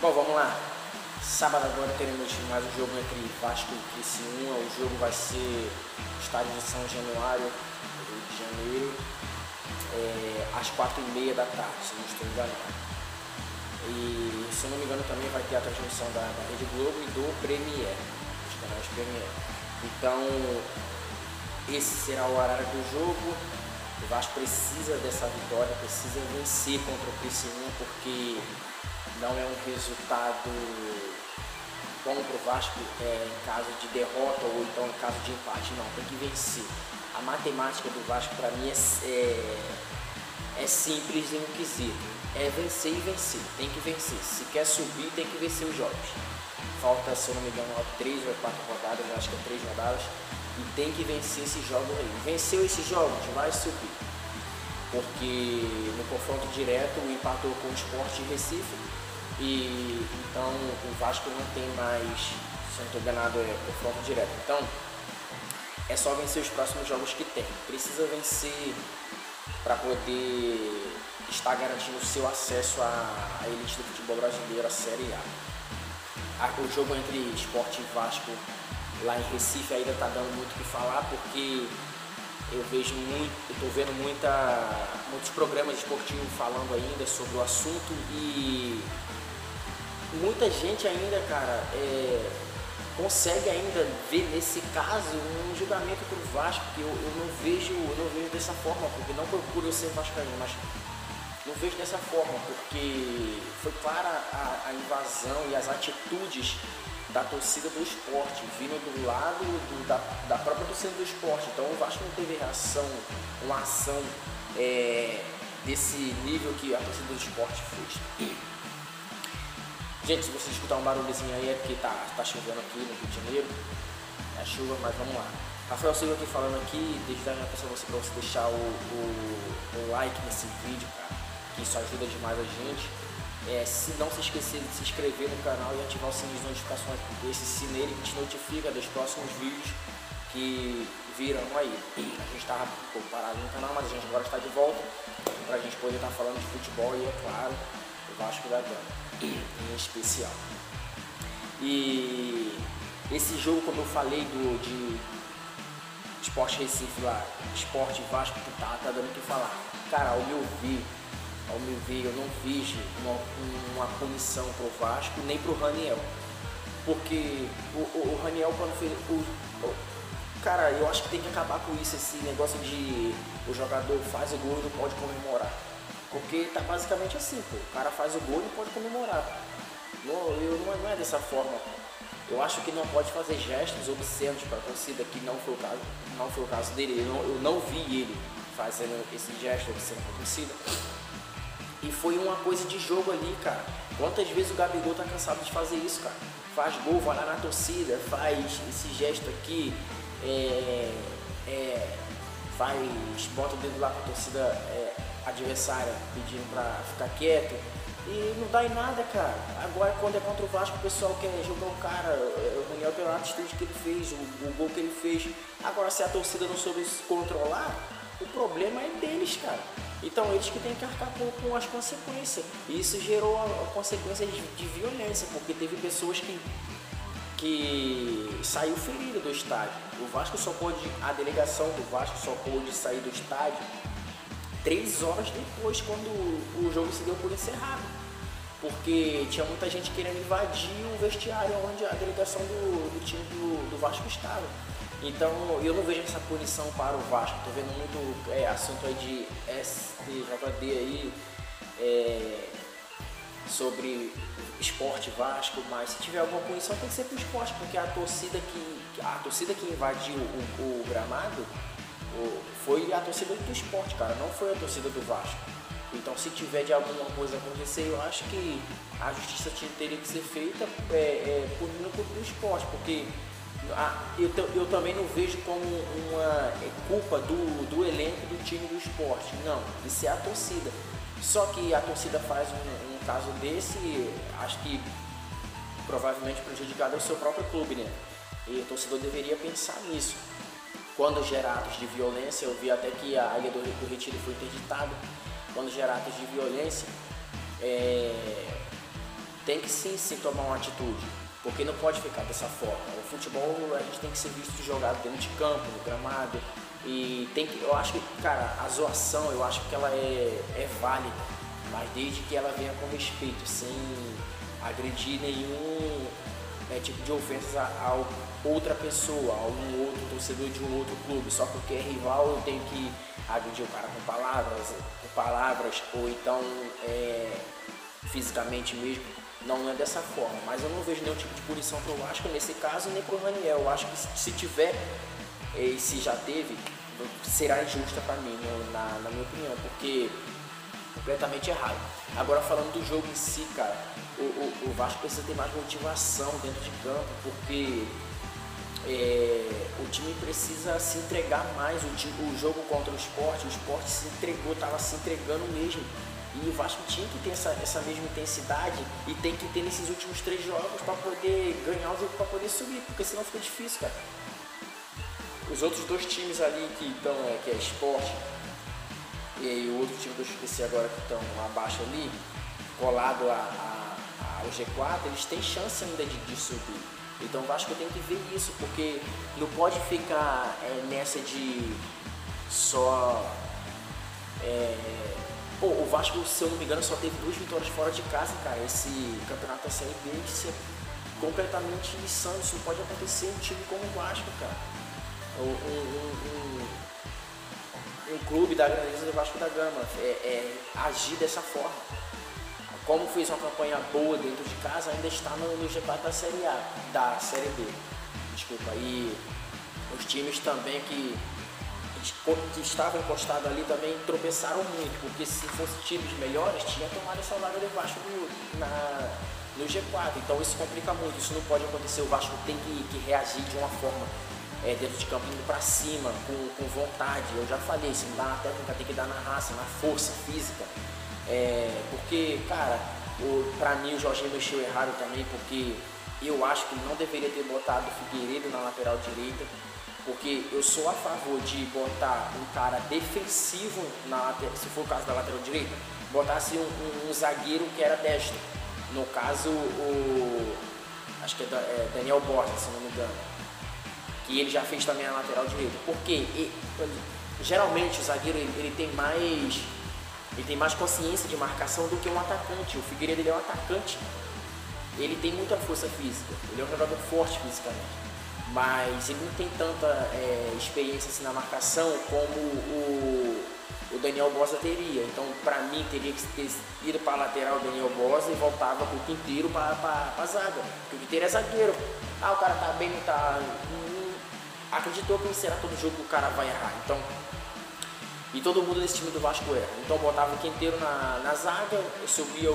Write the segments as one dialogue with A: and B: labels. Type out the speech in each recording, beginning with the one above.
A: Bom, vamos lá. Sábado agora teremos mais um jogo entre Vasco e Criciúma. O jogo vai ser no estádio de São Januário, Rio de Janeiro, às 4h30 da tarde, se não estou enganado. E se eu não me engano também vai ter a transmissão da Rede Globo e do Premier, dos canais Premier. Então, esse será o horário do jogo. O Vasco precisa dessa vitória, precisa vencer contra o Criciúma, porque não é um resultado bom para o Vasco em caso de derrota ou então em caso de empate. Não, tem que vencer. A matemática do Vasco para mim é simples em um quesito. É vencer e vencer. Tem que vencer. Se quer subir, tem que vencer os jogos. Falta, se eu não me engano, 3 ou 4 rodadas, acho que é 3 rodadas. E tem que vencer esses jogos aí. Venceu esses jogos, vai subir. Porque no confronto direto empatou com o Sport de Recife. E então o Vasco não tem mais, se eu não estou enganado, confronto direto. Então é só vencer os próximos jogos que tem. Precisa vencer para poder estar garantindo o seu acesso à elite do futebol brasileiro, a Série A. O jogo entre Sport e Vasco lá em Recife ainda está dando muito o que falar, porque eu estou vendo muitos programas esportivos falando ainda sobre o assunto e muita gente ainda, cara, consegue ainda ver nesse caso um julgamento para o Vasco que eu não vejo dessa forma, porque não procuro eu ser vascaíno, mas não vejo dessa forma, porque foi clara a invasão e as atitudes da torcida do Sport, vindo do lado da própria torcida do Sport. Então o Vasco não teve reação, uma ação desse nível que a torcida do Sport fez. Gente, se você escutar um barulhozinho aí é porque tá chovendo aqui no Rio de Janeiro. É chuva, mas vamos lá. Rafael Silva aqui falando aqui, desde já peço a você para você deixar o like nesse vídeo, cara, que isso ajuda demais a gente. Se não se esquecer de se inscrever no canal e ativar o sininho de notificações, porque esse sininho ele te notifica dos próximos vídeos que virão aí. A gente estava parado no canal, mas a gente agora está de volta para a gente poder estar falando de futebol e, é claro, o Vasco da Gama em especial. E esse jogo, como eu falei, de Sport Recife lá, Sport Vasco, que tá dando o que falar. Cara, ao meu ver, eu não vejo uma punição pro Vasco nem pro Raniel. Porque o Raniel, quando fez cara, eu acho que tem que acabar com isso, esse negócio de o jogador faz o gol e não pode comemorar. Porque tá basicamente assim, pô. O cara faz o gol e não pode comemorar. Não é dessa forma, pô. Eu acho que não pode fazer gestos obscenos para a torcida, que não foi o caso dele. Eu não vi ele fazendo esse gesto obsceno para a torcida. E foi uma coisa de jogo ali, cara. Quantas vezes o Gabigol tá cansado de fazer isso, cara? Faz gol, vai lá na torcida, faz esse gesto aqui, bota o dedo lá pra torcida adversária pedindo pra ficar quieto. E não dá em nada, cara. Agora, quando é contra o Vasco, o pessoal quer jogar o cara. O Daniel pela atitude que ele fez, o gol que ele fez. Agora, se a torcida não soube se controlar, o problema é deles, cara. Então, eles que têm que arcar com as consequências. E isso gerou a consequência de violência, porque teve pessoas que saiu ferida do estádio. A delegação do Vasco só pôde sair do estádio 3 horas depois, quando o jogo se deu por encerrado, porque tinha muita gente querendo invadir o vestiário onde a delegação do time do Vasco estava. Então eu não vejo essa punição para o Vasco. Tô vendo muito assunto aí de STJD aí, sobre esporte Vasco, mas se tiver alguma punição tem que ser para o esporte, porque a torcida que invadiu o gramado foi a torcida do esporte, cara, não foi a torcida do Vasco. Então, se tiver de alguma coisa acontecer, eu acho que a justiça teria que ser feita punindo o esporte, porque eu também não vejo como uma culpa do elenco do time do esporte, não, isso é a torcida. Só que a torcida faz um caso desse, acho que provavelmente prejudicado é o seu próprio clube, né? E o torcedor deveria pensar nisso. Quando gera atos de violência, eu vi até que a Ilha do Retiro foi interditada. Quando gera atos de violência, tem que sim tomar uma atitude, porque não pode ficar dessa forma. O futebol a gente tem que ser visto jogado dentro de campo, no gramado, e tem que, eu acho que, cara, a zoação, eu acho que ela é válida, mas desde que ela venha com respeito, sem agredir nenhum tipo de ofensas a outra pessoa, a um outro torcedor de um outro clube. Só porque é rival eu tenho que agredir o cara com palavras ou então fisicamente mesmo. Não é dessa forma, mas eu não vejo nenhum tipo de punição pro Vasco nesse caso, nem pro Raniel. Eu acho que se tiver, e se já teve, será injusta para mim, na minha opinião, porque completamente errado. Agora, falando do jogo em si, cara, o Vasco precisa ter mais motivação dentro de campo, porque o time precisa se entregar mais. O jogo contra o Sport se entregou, estava se entregando mesmo, e o Vasco tinha que ter essa mesma intensidade, e tem que ter nesses últimos 3 jogos para poder ganhar o jogo, para poder subir, porque senão fica difícil, cara. Os outros 2 times ali que estão, que é Sport e o outro time que eu esqueci agora, que estão abaixo ali, colado ao G4, eles têm chance ainda de subir. Então eu acho que eu tenho que ver isso, porque não pode ficar nessa de só... o Vasco, se eu não me engano, só teve 2 vitórias fora de casa, cara. Esse campeonato da Série B, isso é completamente insano. Isso não pode acontecer em um time como o Vasco, cara. Um clube da grandeza do Vasco da Gama agir dessa forma. Como fez uma campanha boa dentro de casa, ainda está no G4 da Série A, da Série B. Desculpa. E os times também que estavam encostados ali também tropeçaram muito, porque se fossem times melhores, tinha tomado essa vaga do Vasco no G4. Então isso complica muito, isso não pode acontecer. O Vasco tem que reagir de uma forma dentro de campo, indo pra cima, com vontade. Eu já falei, se não dá na técnica, tem que dar na raça, na força física. Porque, cara, pra mim o Jorginho mexeu errado também, porque eu acho que ele não deveria ter botado o Figueiredo na lateral direita, porque eu sou a favor de botar um cara defensivo se for o caso da lateral direita, botasse um zagueiro que era destro. No caso, acho que é Daniel Borges, se não me engano, que ele já fez também a lateral direita. Porque geralmente o zagueiro ele tem mais consciência de marcação do que um atacante. O Figueiredo ele é um atacante, ele tem muita força física, ele é um jogador forte fisicamente, mas ele não tem tanta experiência assim na marcação como o Daniel Bosa teria. Então, para mim, teria que ter ido para a lateral o Daniel Bosa e voltava com o Quinteiro para a zaga, porque o Quinteiro é zagueiro. O cara tá bem, não tá... acreditou que não será todo jogo que o cara vai errar. Então, e todo mundo desse time do Vasco erra. Então, botava o Quinteiro na zaga, subia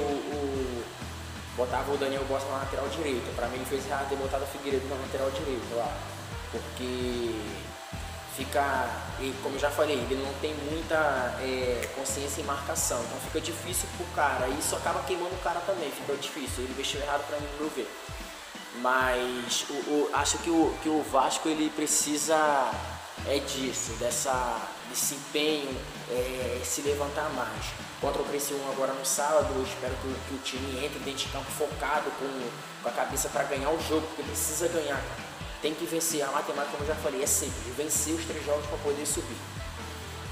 A: botava o Daniel Bosa na lateral direita. Para mim, ele fez errado ter botado o Figueiredo na lateral direita lá, porque como eu já falei, ele não tem muita consciência em marcação, então fica difícil pro cara, e isso acaba queimando o cara também, fica difícil. Ele mexeu errado para mim, no meu ver. Mas acho que o Vasco ele precisa disso, desse empenho, se levantar mais. Contra o Criciúma agora no sábado, eu espero que o time entre dentro de campo focado, com a cabeça para ganhar o jogo, porque precisa ganhar, cara. Tem que vencer. A matemática, como eu já falei, é simples, vencer os 3 jogos para poder subir.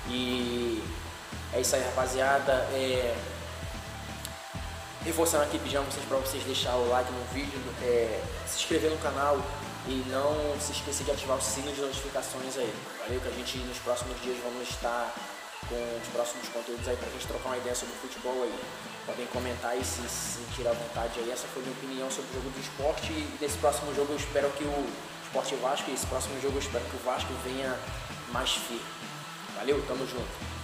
A: E é isso aí, rapaziada. Reforçando aqui, pedindo para vocês deixar o like no vídeo, se inscrever no canal e não se esquecer de ativar o sino de notificações aí. Valeu, que a gente nos próximos dias vamos estar com os próximos conteúdos aí pra gente trocar uma ideia sobre o futebol aí. Podem comentar aí se sentir à vontade aí. Essa foi a minha opinião sobre o jogo do Sport, e nesse próximo jogo eu espero que o Sport Vasco, e esse próximo jogo eu espero que o Vasco venha mais firme. Valeu, tamo junto.